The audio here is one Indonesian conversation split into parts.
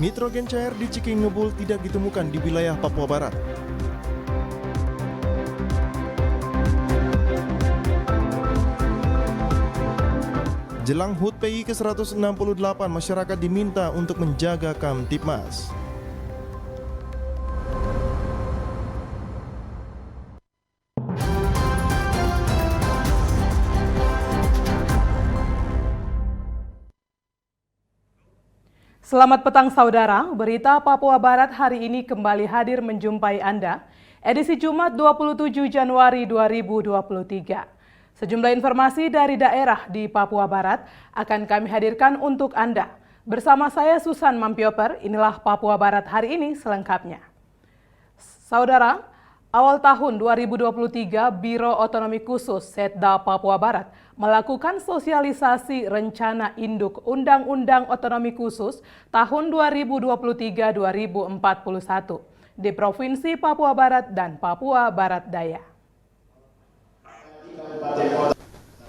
Nitrogen cair di Cikingebul tidak ditemukan di wilayah Papua Barat. Jelang HUT PI ke-168, masyarakat diminta untuk menjaga Kamtibmas. Selamat petang saudara, berita Papua Barat hari ini kembali hadir menjumpai Anda, edisi Jumat 27 Januari 2023. Sejumlah informasi dari daerah di Papua Barat akan kami hadirkan untuk Anda. Bersama saya Susan Mampioper, inilah Papua Barat hari ini selengkapnya. Saudara, awal tahun 2023, Biro Otonomi Khusus Setda Papua Barat melakukan sosialisasi rencana induk Undang-Undang Otonomi Khusus tahun 2023-2041 di Provinsi Papua Barat dan Papua Barat Daya.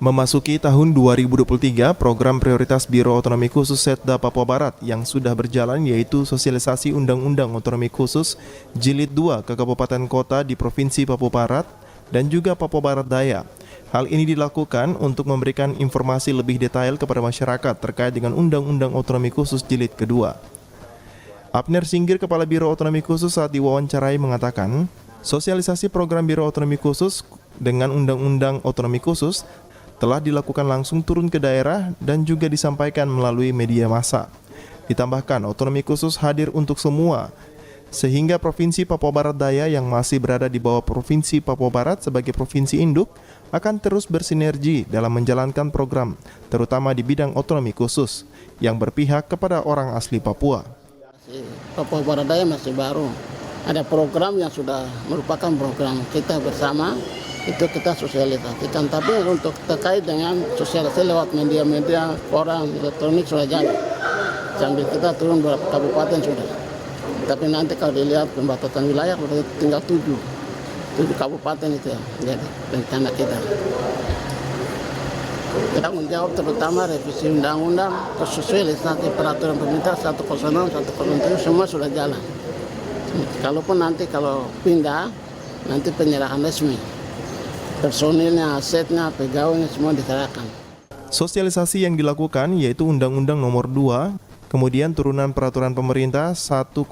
Memasuki tahun 2023, program prioritas Biro Otonomi Khusus Setda Papua Barat yang sudah berjalan yaitu sosialisasi Undang-Undang Otonomi Khusus Jilid 2 ke kabupaten kota di Provinsi Papua Barat dan juga Papua Barat Daya. Hal ini dilakukan untuk memberikan informasi lebih detail kepada masyarakat terkait dengan Undang-Undang Otonomi Khusus Jilid kedua. Abner Singgir, Kepala Biro Otonomi Khusus saat diwawancarai mengatakan, sosialisasi program Biro Otonomi Khusus dengan Undang-Undang Otonomi Khusus telah dilakukan langsung turun ke daerah dan juga disampaikan melalui media massa. Ditambahkan, otonomi khusus hadir untuk semua, sehingga Provinsi Papua Barat Daya yang masih berada di bawah Provinsi Papua Barat sebagai provinsi induk akan terus bersinergi dalam menjalankan program, terutama di bidang otonomi khusus yang berpihak kepada orang asli Papua. Papua Barat Daya masih baru. Ada program yang sudah merupakan program kita bersama, itu kita sosialisasikan. Tapi untuk terkait dengan sosialisasi lewat media-media, koran, elektronik sudah jalan. Sambil kita turun beberapa kabupaten sudah. Tapi nanti kalau dilihat pembatasan wilayah tinggal 7 kabupaten itu ya, jadi rencana kita. Kita menjawab terutama revisi undang-undang, sosialisasi peraturan pemerintah 106, 107 semua sudah jalan. Kalaupun nanti kalau pindah, nanti penyerahan resmi. Personilnya, asetnya, pegawainya semua diserahkan. Sosialisasi yang dilakukan yaitu Undang-Undang Nomor 2, kemudian turunan Peraturan Pemerintah 106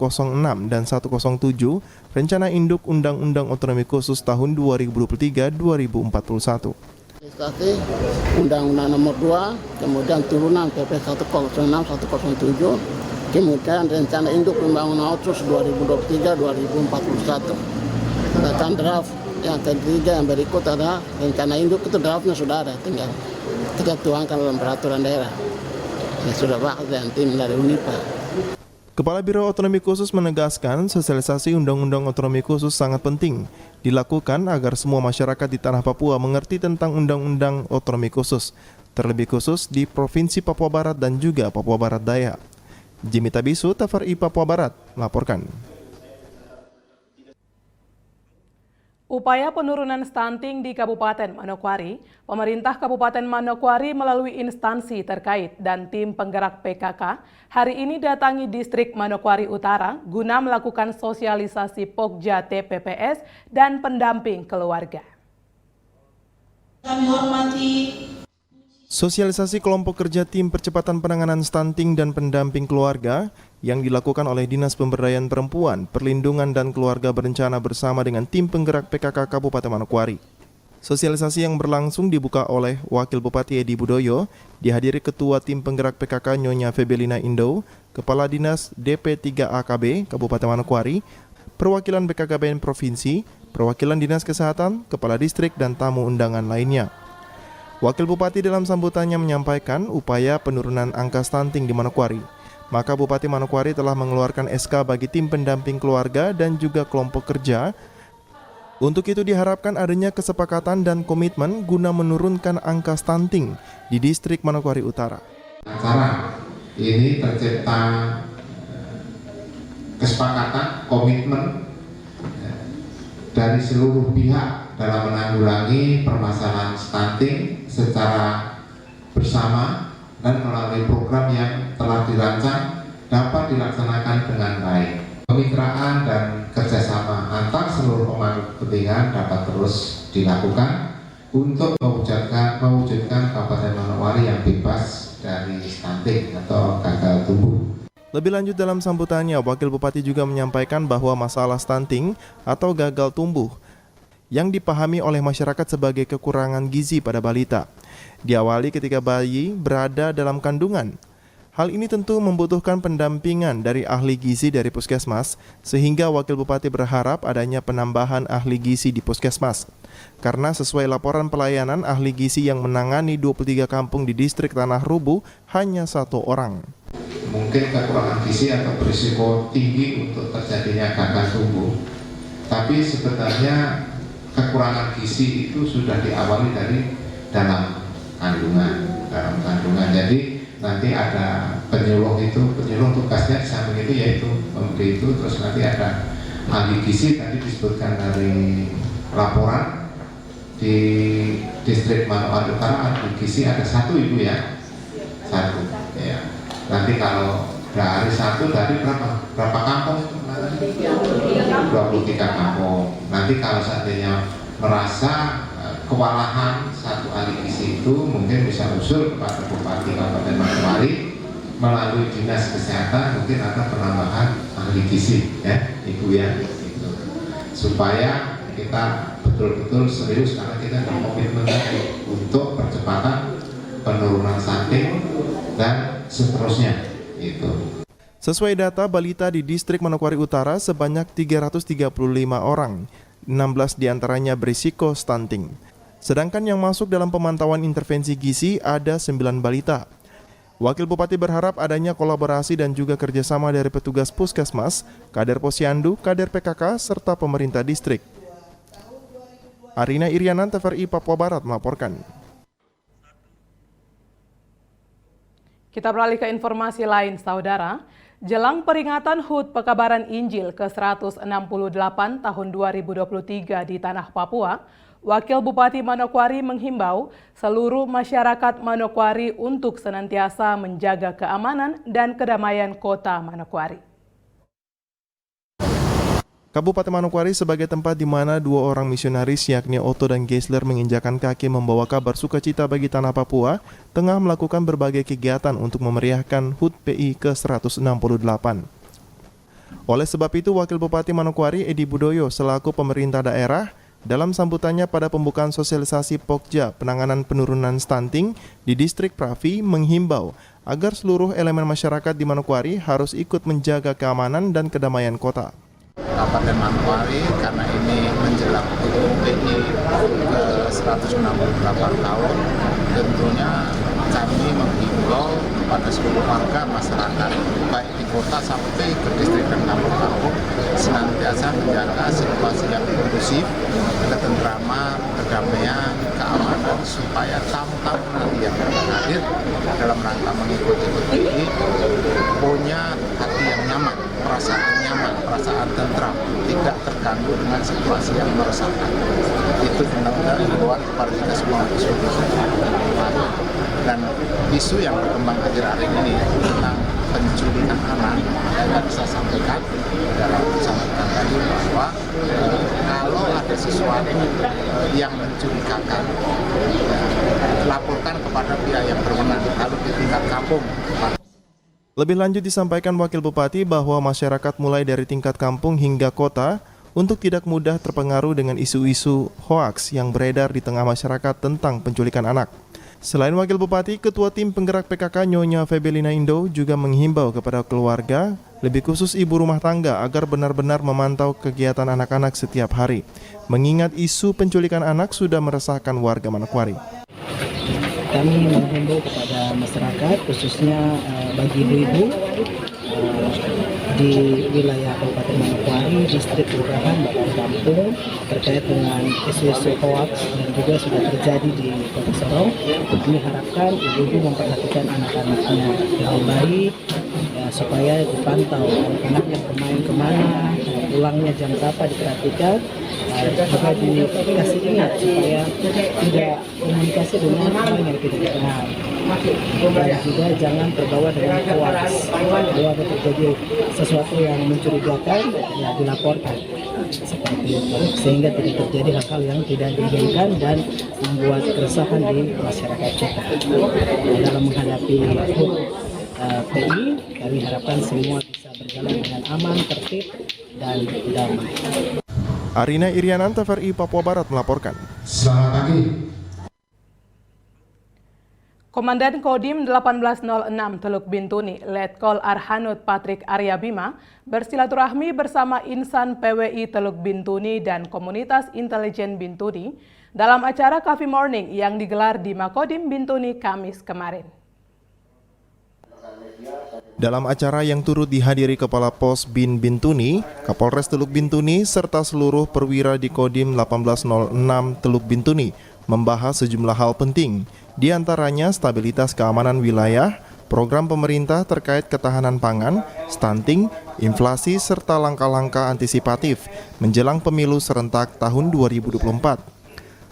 dan 107, Rencana Induk Undang-Undang Otonomi Khusus tahun 2023-2041. Sosialisasi Undang-Undang Nomor 2, kemudian turunan PP 106, 107, kemudian Rencana Induk Pembangunan Khusus 2023-2041. Sedangkan draft yang ketiga yang berikut ada rencana induk, itu draftnya sudah ada, tinggal kita tuangkan dalam peraturan daerah. Ya, sudah bahas dengan tim dari UNIPA. Kepala Biro Otonomi Khusus menegaskan sosialisasi Undang-Undang Otonomi Khusus sangat penting dilakukan agar semua masyarakat di tanah Papua mengerti tentang Undang-Undang Otonomi Khusus, terlebih khusus di Provinsi Papua Barat dan juga Papua Barat Daya. Jimmy Tabisu, TVRI Papua Barat, melaporkan. Upaya penurunan stunting di Kabupaten Manokwari, pemerintah Kabupaten Manokwari melalui instansi terkait dan tim penggerak PKK hari ini datangi distrik Manokwari Utara guna melakukan sosialisasi Pokja TPPS dan pendamping keluarga. Kami hormati Sosialisasi kelompok kerja tim percepatan penanganan stunting dan pendamping keluarga yang dilakukan oleh Dinas Pemberdayaan Perempuan, Perlindungan dan Keluarga Berencana bersama dengan tim penggerak PKK Kabupaten Manokwari. Sosialisasi yang berlangsung dibuka oleh Wakil Bupati Edi Budoyo, dihadiri Ketua Tim Penggerak PKK Nyonya Febelina Indo, Kepala Dinas DP3AKB Kabupaten Manokwari, perwakilan BKKBN Provinsi, perwakilan Dinas Kesehatan, Kepala Distrik dan tamu undangan lainnya. Wakil Bupati dalam sambutannya menyampaikan upaya penurunan angka stunting di Manokwari. Maka Bupati Manokwari telah mengeluarkan SK bagi tim pendamping keluarga dan juga kelompok kerja. Untuk itu diharapkan adanya kesepakatan dan komitmen guna menurunkan angka stunting di distrik Manokwari Utara. Acara ini tercipta kesepakatan, komitmen dari seluruh pihak dalam menanggulangi permasalahan stunting secara bersama dan melalui program yang telah dirancang dapat dilaksanakan dengan baik. Kemitraan dan kerjasama antar seluruh pemangku kepentingan dapat terus dilakukan untuk mewujudkan Kabupaten Manokwari yang bebas dari stunting atau gagal tumbuh. Lebih lanjut dalam sambutannya, Wakil Bupati juga menyampaikan bahwa masalah stunting atau gagal tumbuh yang dipahami oleh masyarakat sebagai kekurangan gizi pada balita. Diawali ketika bayi berada dalam kandungan. Hal ini tentu membutuhkan pendampingan dari ahli gizi dari puskesmas, sehingga Wakil Bupati berharap adanya penambahan ahli gizi di puskesmas. Karena sesuai laporan pelayanan, ahli gizi yang menangani 23 kampung di distrik Tanah Rubu hanya 1 orang. Mungkin kekurangan gizi atau berisiko tinggi untuk terjadinya gagal tumbuh, tapi sebenarnya kekurangan gizi itu sudah diawali dari dalam kandungan. Jadi nanti ada penyuluh tugasnya di samping itu yaitu memberi itu, terus nanti ada ahli gizi tadi disebutkan dari laporan di distrik Manokwari Utara ahli gizi ada 1 ibu ya, 1 ya. Nanti kalau dari 1 dari berapa kampung itu? 23 kampung. Nanti kalau seandainya merasa kewalahan 1 ahli gizi itu mungkin bisa usul kepada Bupati Kabupaten Manokwari melalui Dinas Kesehatan, mungkin ada penambahan ahli gizi ya Ibu ya gitu. Supaya kita betul-betul serius karena kita ada komitmen untuk percepatan penurunan stunting dan seterusnya itu. Sesuai data, balita di distrik Manokwari Utara sebanyak 335 orang, 16 diantaranya berisiko stunting. Sedangkan yang masuk dalam pemantauan intervensi gizi ada 9 balita. Wakil Bupati berharap adanya kolaborasi dan juga kerjasama dari petugas puskesmas, kader posyandu, kader PKK, serta pemerintah distrik. Arina Irianan, TVRI Papua Barat melaporkan. Kita beralih ke informasi lain, saudara. Jelang peringatan HUT Pekabaran Injil ke-168 tahun 2023 di Tanah Papua, Wakil Bupati Manokwari menghimbau seluruh masyarakat Manokwari untuk senantiasa menjaga keamanan dan kedamaian kota Manokwari. Kabupaten Manokwari sebagai tempat di mana 2 orang misionaris yakni Otto dan Geisler menginjakan kaki membawa kabar sukacita bagi Tanah Papua, tengah melakukan berbagai kegiatan untuk memeriahkan HUT PI ke-168. Oleh sebab itu, Wakil Bupati Manokwari Edi Budoyo selaku pemerintah daerah dalam sambutannya pada pembukaan sosialisasi Pokja penanganan penurunan stunting di distrik Pravi menghimbau agar seluruh elemen masyarakat di Manokwari harus ikut menjaga keamanan dan kedamaian kota. Kabupaten Manokwari karena ini menjelang PI ke-168 tahun, tentunya kami menghimbau kepada seluruh warga masyarakat baik di kota sampai ke distrik dan kampung-kampung senantiasa menjaga situasi yang kondusif, ketentraman, kedamaian, keamanan supaya tamu-tamu nanti yang hadir dalam rangka mengikuti PI punya hati yang nyaman, perasaan tentram, tidak terganggu dengan situasi yang meresahkan. Itu benar-benar himbauan kepada kita semua. Dan isu yang berkembang akhir-akhir ini tentang penculikan anak, dan saya sampaikan dalam sambutan tadi bahwa kalau ada sesuatu yang mencurigakan, laporkan kepada pihak yang berwenang, lalu di tingkat kampung. Lebih lanjut disampaikan Wakil Bupati bahwa masyarakat mulai dari tingkat kampung hingga kota untuk tidak mudah terpengaruh dengan isu-isu hoaks yang beredar di tengah masyarakat tentang penculikan anak. Selain Wakil Bupati, Ketua Tim Penggerak PKK Nyonya Febelina Indo juga menghimbau kepada keluarga, lebih khusus ibu rumah tangga agar benar-benar memantau kegiatan anak-anak setiap hari, mengingat isu penculikan anak sudah meresahkan warga Manokwari. Kami menghimbau kepada masyarakat, khususnya bagi ibu-ibu di wilayah Kabupaten Manokwari, distrik kelurahan bahkan kampung terkait dengan isu-isu hoaks dan juga sudah terjadi di Kota Sorong. Kami harapkan ibu-ibu memperhatikan anak-anaknya dengan baik ya, supaya dipantau anak-anaknya bermain kemana, pulangnya jam berapa diperhatikan. Juga dikasih ingat supaya tidak komunikasi dengan orang yang tidak dikenal. dan juga jangan terbawa dengan hoax. Kalau ada terjadi sesuatu yang mencurigakan, ya dilaporkan seperti itu, sehingga tidak terjadi hal-hal yang tidak diinginkan dan membuat keresahan di masyarakat kita. Dalam menghadapi HUT PI, kami harapkan semua bisa berjalan dengan aman, tertib, dan damai. Arina Irianan, TVRI Papua Barat melaporkan. Selamat pagi. Komandan Kodim 1806 Teluk Bintuni, Letkol Arhanud Patrik Arya Bima, bersilaturahmi bersama insan PWI Teluk Bintuni dan Komunitas Intelijen Bintuni dalam acara Coffee Morning yang digelar di Makodim Bintuni Kamis kemarin. Dalam acara yang turut dihadiri Kepala Pos Bin Bintuni, Kapolres Teluk Bintuni, serta seluruh perwira di Kodim 1806 Teluk Bintuni membahas sejumlah hal penting, di antaranya stabilitas keamanan wilayah, program pemerintah terkait ketahanan pangan, stunting, inflasi, serta langkah-langkah antisipatif menjelang pemilu serentak tahun 2024.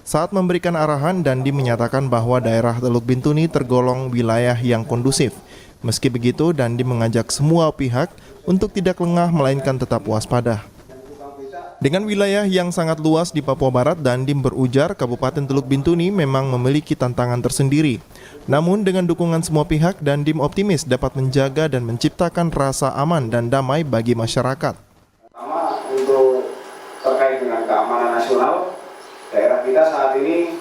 Saat memberikan arahan, Dandi menyatakan bahwa daerah Teluk Bintuni tergolong wilayah yang kondusif. Meski begitu, Dandi mengajak semua pihak untuk tidak lengah melainkan tetap waspada. Dengan wilayah yang sangat luas di Papua Barat, Dandim berujar Kabupaten Teluk Bintuni memang memiliki tantangan tersendiri. Namun dengan dukungan semua pihak, Dandim optimis dapat menjaga dan menciptakan rasa aman dan damai bagi masyarakat. Pertama, untuk terkait dengan keamanan nasional, daerah kita saat ini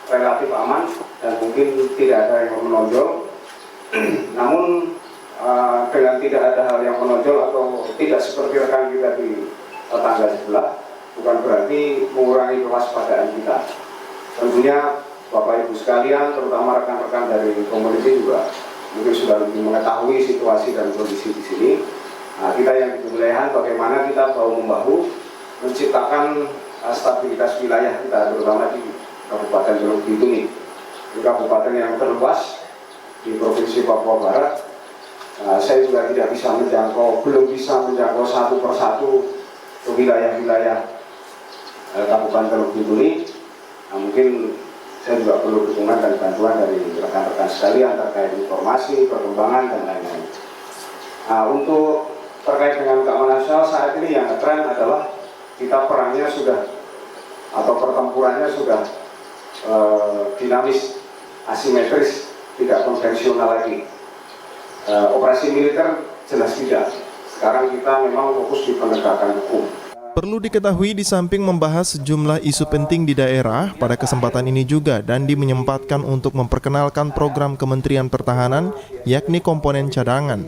relatif aman dan mungkin tidak ada yang menonjol. Namun dengan tidak ada hal yang menonjol atau tidak seperti rekan kita di tetangga sebelah, bukan berarti mengurangi kewaspadaan kita. Tentunya Bapak Ibu sekalian, terutama rekan-rekan dari komuniti juga mungkin sudah lebih mengetahui situasi dan kondisi di sini. Nah, kita yang di wilayahan bagaimana kita bahu-membahu menciptakan stabilitas wilayah kita, terutama di Kabupaten Teluk Bintuni, di kabupaten yang terluas di Provinsi Papua Barat. Saya juga tidak bisa belum bisa menjangkau satu persatu ke wilayah-wilayah Kabupaten Teluk Bintuni. Mungkin saya juga perlu dukungan dan bantuan dari rekan-rekan sekalian terkait informasi, perkembangan, dan lain-lain. Untuk terkait dengan keamanan nasional saat ini yang ngetren adalah kita perangnya sudah atau pertempurannya sudah dinamis, asimetris, tidak konvensional lagi. Operasi militer jelas tidak. Sekarang kita memang fokus di penegakan hukum. Perlu diketahui di samping membahas sejumlah isu penting di daerah, pada kesempatan ini juga Dandi menyempatkan untuk memperkenalkan program Kementerian Pertahanan, yakni komponen cadangan.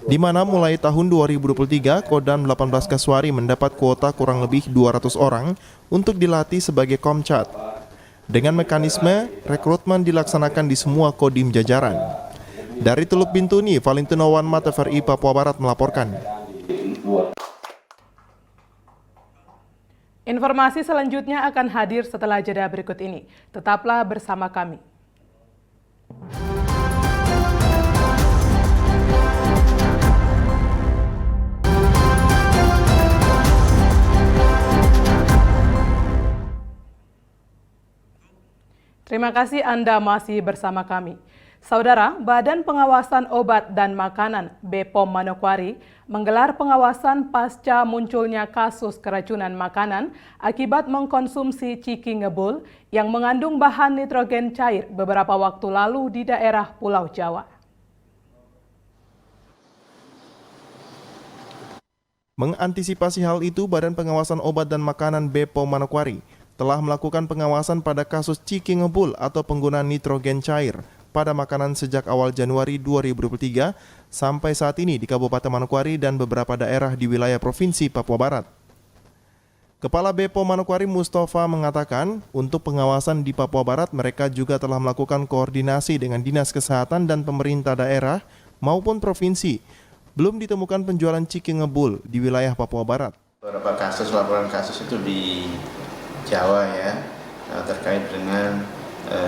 Di mana mulai tahun 2023, Kodam 18 Kasuari mendapat kuota kurang lebih 200 orang untuk dilatih sebagai Komcat. Dengan mekanisme, rekrutmen dilaksanakan di semua kodim jajaran. Dari Teluk Bintuni, Valentino Wanma, TVRI Papua Barat melaporkan. Informasi selanjutnya akan hadir setelah jeda berikut ini. Tetaplah bersama kami. Terima kasih Anda masih bersama kami. Saudara, Badan Pengawasan Obat dan Makanan BPOM Manokwari menggelar pengawasan pasca munculnya kasus keracunan makanan akibat mengkonsumsi ciki ngebul yang mengandung bahan nitrogen cair beberapa waktu lalu di daerah Pulau Jawa. Mengantisipasi hal itu, Badan Pengawasan Obat dan Makanan BPOM Manokwari telah melakukan pengawasan pada kasus ciki ngebul atau penggunaan nitrogen cair pada makanan sejak awal Januari 2023 sampai saat ini di Kabupaten Manokwari dan beberapa daerah di wilayah Provinsi Papua Barat. Kepala BPOM Manokwari Mustafa mengatakan, untuk pengawasan di Papua Barat mereka juga telah melakukan koordinasi dengan Dinas Kesehatan dan pemerintah daerah maupun provinsi. Belum ditemukan penjualan ciki ngebul di wilayah Papua Barat. Beberapa laporan kasus itu di Jawa ya, terkait dengan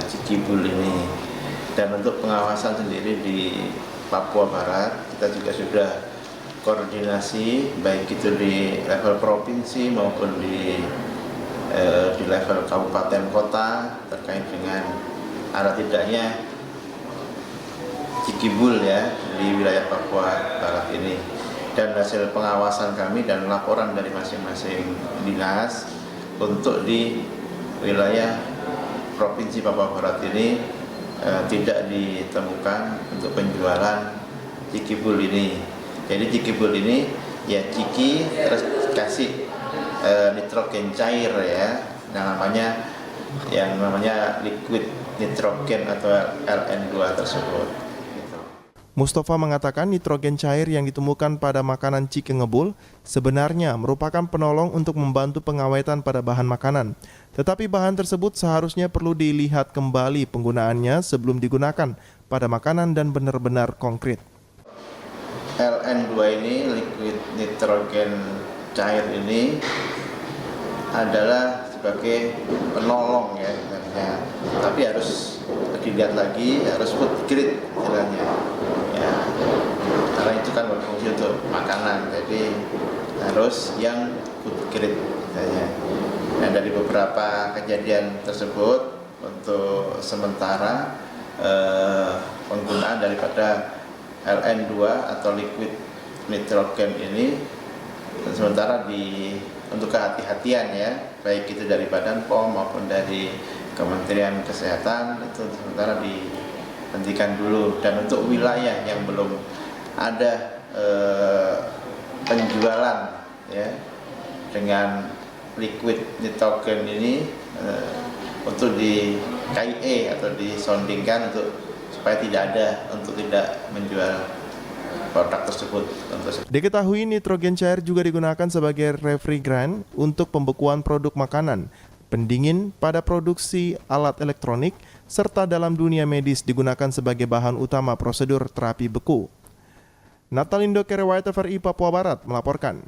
ciki ngebul ini. Dan untuk pengawasan sendiri di Papua Barat, kita juga sudah koordinasi baik itu di level provinsi maupun di level kabupaten kota terkait dengan arah tidaknya Cikibul ya di wilayah Papua Barat ini. Dan hasil pengawasan kami dan laporan dari masing-masing dinas untuk di wilayah Provinsi Papua Barat ini tidak ditemukan untuk penjualan Cikibul ini. Jadi Cikibul ini ya ciki terus kasih nitrogen cair ya, yang namanya liquid nitrogen atau LN2 tersebut. Mustafa mengatakan nitrogen cair yang ditemukan pada makanan ciki ngebul sebenarnya merupakan penolong untuk membantu pengawetan pada bahan makanan. Tetapi bahan tersebut seharusnya perlu dilihat kembali penggunaannya sebelum digunakan pada makanan dan benar-benar konkret. LN2 ini, liquid nitrogen cair ini adalah sebagai penolong ya sebenarnya. Tapi harus dilihat lagi, harus food grade istilahnya. Ya, karena itu kan berfungsi untuk makanan, jadi harus yang food grade istilahnya. Nah, dari beberapa kejadian tersebut untuk sementara penggunaan daripada LN2 atau liquid nitrogen ini sementara untuk kehati-hatian ya, baik itu dari Badan POM maupun dari Kementerian Kesehatan, itu sementara dihentikan dulu. Dan untuk wilayah yang belum ada penjualan ya dengan liquid nitrogen ini untuk di KIE atau disondingkan supaya tidak menjual produk tersebut. Diketahui nitrogen cair juga digunakan sebagai refrigerant untuk pembekuan produk makanan, pendingin pada produksi alat elektronik, serta dalam dunia medis digunakan sebagai bahan utama prosedur terapi beku. Natalindo Kerewait TVRI Papua Barat melaporkan.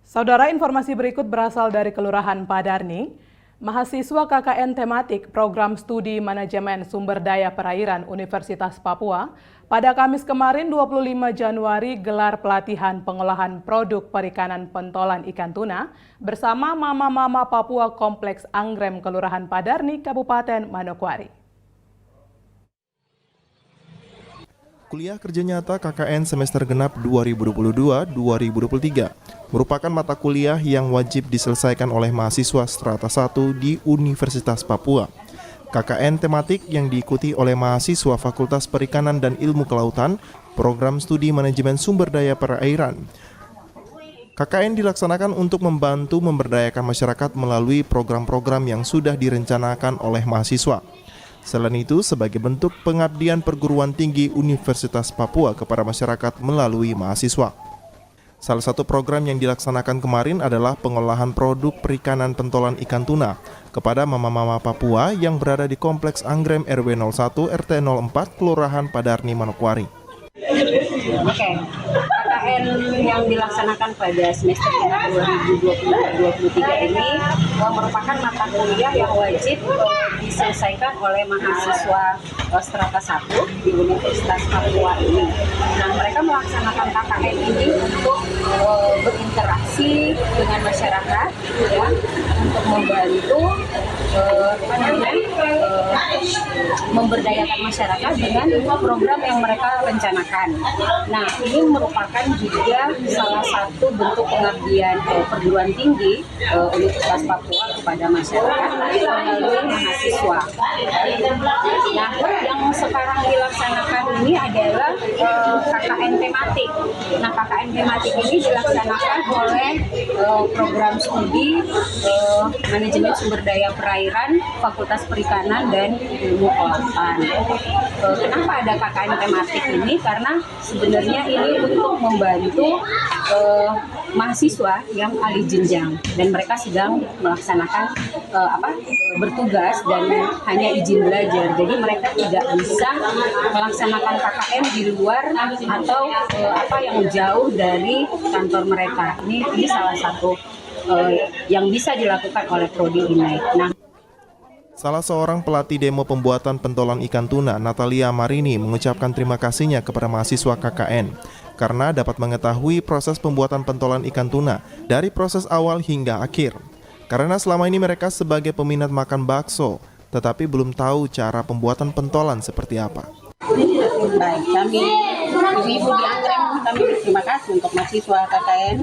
Saudara, informasi berikut berasal dari Kelurahan Padarni. Mahasiswa KKN tematik Program Studi Manajemen Sumber Daya Perairan Universitas Papua pada Kamis kemarin 25 Januari gelar pelatihan pengolahan produk perikanan pentolan ikan tuna bersama Mama-Mama Papua Kompleks Anggrem Kelurahan Padarni, Kabupaten Manokwari. Kuliah Kerja Nyata KKN semester genap 2022-2023 merupakan mata kuliah yang wajib diselesaikan oleh mahasiswa strata 1 di Universitas Papua. KKN tematik yang diikuti oleh mahasiswa Fakultas Perikanan dan Ilmu Kelautan, Program Studi Manajemen Sumber Daya Perairan. KKN dilaksanakan untuk membantu memberdayakan masyarakat melalui program-program yang sudah direncanakan oleh mahasiswa. Selain itu, sebagai bentuk pengabdian perguruan tinggi Universitas Papua kepada masyarakat melalui mahasiswa. Salah satu program yang dilaksanakan kemarin adalah pengolahan produk perikanan pentolan ikan tuna kepada Mama-Mama Papua yang berada di Kompleks Anggrem RW 01 RT 04 Kelurahan Padarni, Manokwari. Oke, KKN yang dilaksanakan pada semester 2022-2023 ini merupakan mata kuliah yang wajib diselesaikan oleh mahasiswa strata 1 di Universitas Papua ini. Nah, mereka melaksanakan KKN ini untuk berinteraksi dengan masyarakat, ya, untuk membantu memberdayakan masyarakat dengan program yang mereka rencanakan. Nah, ini merupakan juga salah satu bentuk pengabdian perguruan tinggi Universitas Papua kepada masyarakat melalui mahasiswa. Nah, yang sekarang dilaksanakan ini adalah KKN tematik. Nah, KKN tematik ini dilaksanakan oleh program studi Manajemen Sumber Daya Perairan Fakultas Perikanan dan Ilmu Kelautan. Kenapa ada KKN tematik ini? Karena sebenarnya ini untuk membantu mahasiswa yang alih jenjang dan mereka sedang melaksanakan bertugas dan hanya izin belajar. Jadi mereka tidak bisa melaksanakan KKN di luar atau yang jauh dari kantor mereka. Ini salah satu yang bisa dilakukan oleh prodi ini. Nah, salah seorang pelatih demo pembuatan pentolan ikan tuna, Natalia Marini, mengucapkan terima kasihnya kepada mahasiswa KKN karena dapat mengetahui proses pembuatan pentolan ikan tuna dari proses awal hingga akhir. Karena selama ini mereka sebagai peminat makan bakso, tetapi belum tahu cara pembuatan pentolan seperti apa. Baik, kami ibu-ibu di Anggrem, kami berterima kasih untuk mahasiswa KKN,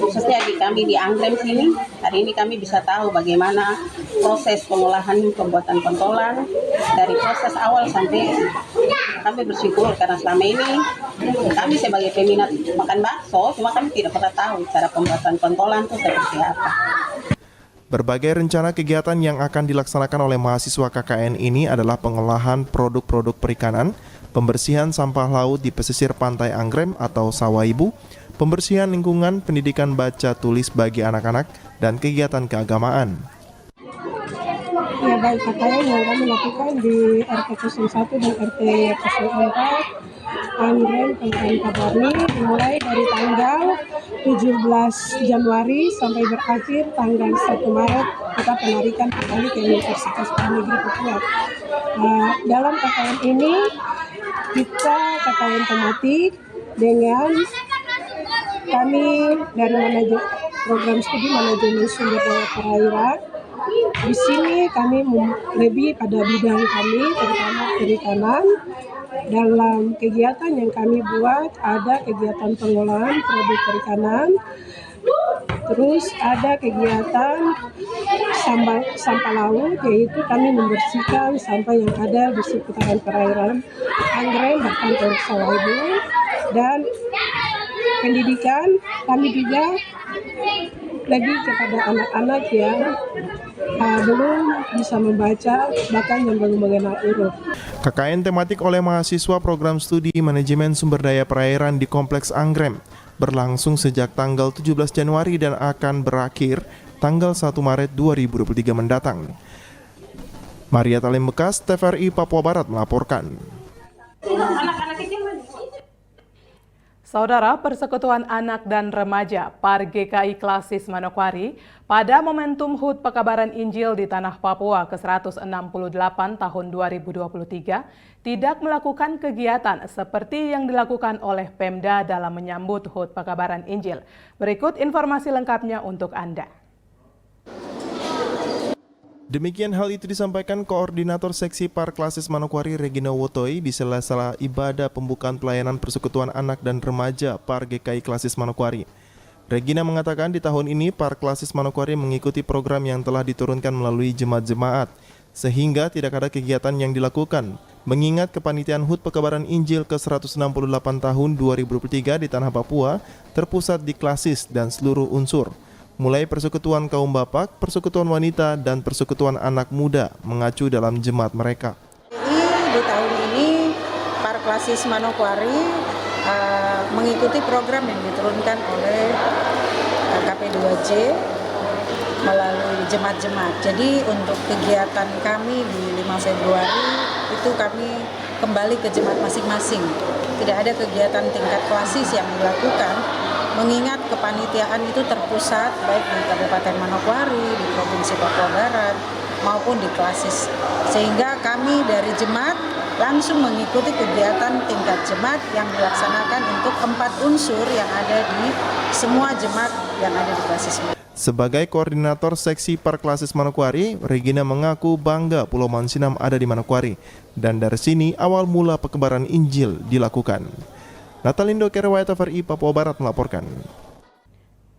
khususnya di kami di Anggrem sini. Hari ini kami bisa tahu bagaimana proses pengolahan pembuatan pentolan dari proses awal sampai kami bersyukur karena selama ini kami sebagai peminat makan bakso, cuma kami tidak pernah tahu cara pembuatan pentolan itu seperti apa. Berbagai rencana kegiatan yang akan dilaksanakan oleh mahasiswa KKN ini adalah pengolahan produk-produk perikanan, pembersihan sampah laut di pesisir pantai Anggrem atau Sawaibu, pembersihan lingkungan, pendidikan baca tulis bagi anak-anak, dan kegiatan keagamaan. Ya, baik KKN yang kami lakukan di RT 01 dan RT 04 Anggrem Kabupaten Tabarni mulai dari tanggal 17 Januari sampai berakhir tanggal 1 Maret kita penarikan kembali ke Universitas Negeri Papua. Dalam KKN ini kita KKN tematik dengan kami dari program studi manajemen sumber daya perairan. Di sini kami lebih pada bidang kami terutama perikanan. Dalam kegiatan yang kami buat ada kegiatan pengolahan produk perikanan, terus ada kegiatan sampah laut, yaitu kami membersihkan sampah yang ada di seputaran perairan Anggrem bahkan ke Sawaibu, dan pendidikan kami juga lebih kepada anak-anak yang belum bisa membaca, bahkan yang belum mengenal huruf. KKN tematik oleh mahasiswa program studi manajemen sumber daya perairan di Kompleks Anggrem berlangsung sejak tanggal 17 Januari dan akan berakhir tanggal 1 Maret 2023 mendatang. Maria Talim Bekas, TVRI Papua Barat melaporkan. Saudara, Persekutuan Anak dan Remaja PAR GKI Klasis Manokwari pada momentum HUT Pekabaran Injil di Tanah Papua ke-168 tahun 2023 tidak melakukan kegiatan seperti yang dilakukan oleh Pemda dalam menyambut HUT Pekabaran Injil. Berikut informasi lengkapnya untuk Anda. Demikian hal itu disampaikan Koordinator Seksi PAR Klasis Manokwari Regina Wotoi di sela-sela ibadah pembukaan pelayanan Persekutuan Anak dan Remaja PAR GKI Klasis Manokwari. Regina mengatakan di tahun ini PAR Klasis Manokwari mengikuti program yang telah diturunkan melalui jemaat-jemaat, sehingga tidak ada kegiatan yang dilakukan. Mengingat kepanitiaan HUT Pekabaran Injil ke-168 tahun 2023 di Tanah Papua terpusat di Klasis dan seluruh unsur, mulai Persekutuan Kaum Bapak, Persekutuan Wanita, dan Persekutuan Anak Muda mengacu dalam jemaat mereka. Di tahun ini PAR Klasis Manokwari mengikuti program yang diturunkan oleh KP2J melalui jemaat-jemaat. Jadi untuk kegiatan kami di 5 Februari itu kami kembali ke jemaat masing-masing. Tidak ada kegiatan tingkat klasis yang dilakukan, mengingat kepanitiaan itu terpusat baik di Kabupaten Manokwari, di Provinsi Papua Barat, maupun di Klasis. Sehingga kami dari jemaat langsung mengikuti kegiatan tingkat jemaat yang dilaksanakan untuk 4 unsur yang ada di semua jemaat yang ada di Klasis. Sebagai Koordinator Seksi PAR Klasis Manokwari, Regina mengaku bangga Pulau Mansinam ada di Manokwari, dan dari sini awal mula Pekebaran Injil dilakukan. Natalindo Kerewaya TVRI Papua Barat melaporkan.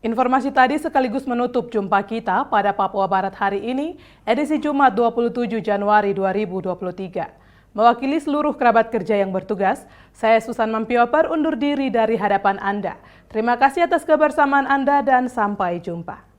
Informasi tadi sekaligus menutup jumpa kita pada Papua Barat hari ini, edisi Jumat 27 Januari 2023. Mewakili seluruh kerabat kerja yang bertugas, saya Susan Mampioper undur diri dari hadapan Anda. Terima kasih atas kebersamaan Anda dan sampai jumpa.